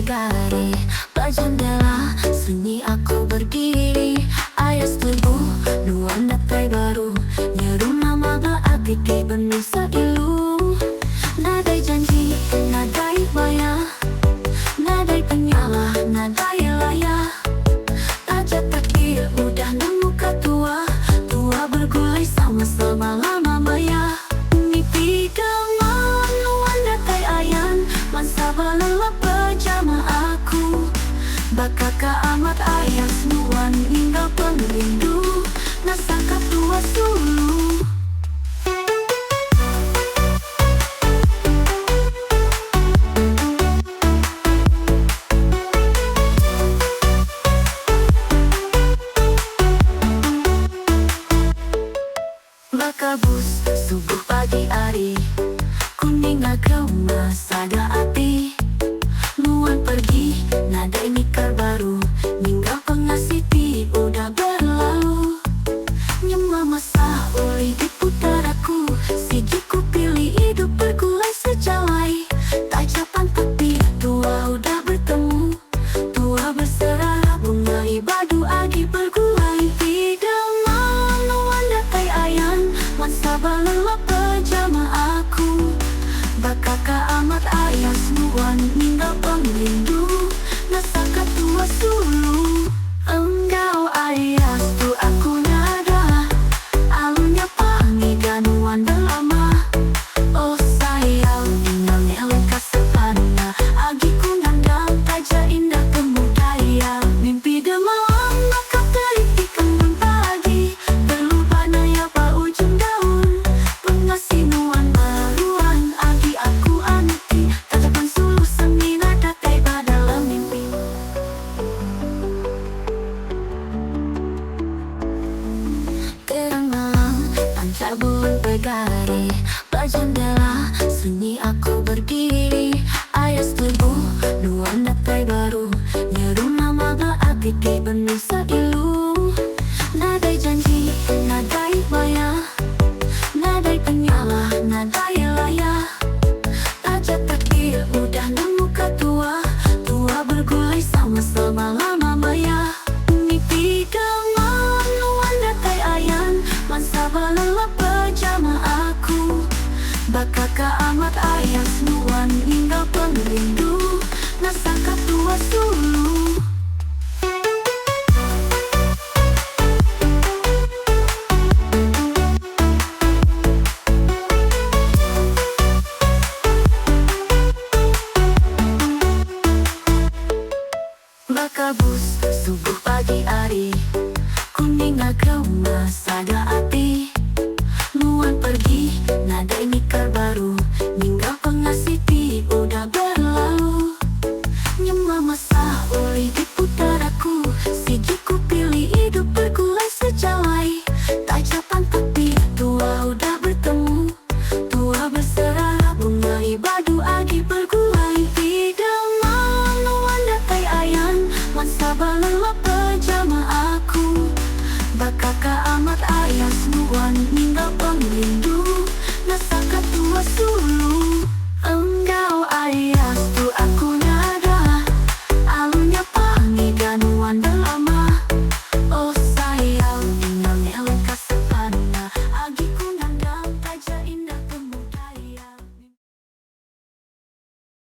bergari, berjendela, sunyi aku berdiri. Ayah setuju, nuan datai baru, nyeru nama berarti di benusa ilu. Nadai janji, nadai bayar, nadai penyala, nadai layar. Tajat takdir, udah nemu ketua, tua bergulai sama-sama lama maya. Mimpi demam, nuan datai ayan, mansaba lelap berjama aku. Bakaka amat ayah senuan hingga pengrindu, nasaka tua sulu. Bakabus subuh pagi hari, kuning agak sada hati. Nuan pergi, nadai nikah baru, ninggal pengasih ti udah berlalu. Nyema masa uli di putaraku, sigiku pilih hidup bergulai sejalai. Tak japan tapi tua udah bertemu, tua berserah bunga ibadu agi bergulai. Tidak mau nuan datai ayan, mansaba lelap berjama aku. Bakaka amat ayah senuan ninggal pengrindu, nasaka tua sulu. Engkau ayah tu aku nada, alunya pangi ganuan lama. Oh sayang, tinggal neleng kasepana, agiku nandang taja indah kemudaya. Mimpi demalam maka teliti kembang pagi, berlupa naya pa ujung daun. Pengasih nuan baruan, agi aku anuti, tatapan sulu seni nada taiba dalam mimpi. Terang malam, pancar bulan bergari, berjendela, sunyi aku berdiri. Ayah setuju, nuan datai baru, nyeru nama berarti di benusa ilu. Nadai janji, nadai bayar, nadai penyala, nadai layar. Tajat takdir, udah nemu ketua, tua bergulai sama-sama lama maya. Mimpi demam, nuan datai ayan, mansaba lelap berjama aku. Bakaka amat ayah senuan hingga pengrindu, nasaka tua sulu. Bakabus subuh pagi hari, kuning agak sada hati. Nuan pergi, nadai nikah baru, ninggal pengasih ti udah berlalu. Nyema masa uli di putaraku, sigiku pilih hidup bergulai sejalai. Tak japan tapi tua udah bertemu, tua berserah bunga ibadu agi bergulai. Tidak mau nuan datai ayan, mansaba lelap berjama aku. Bakaka amat ayah senuan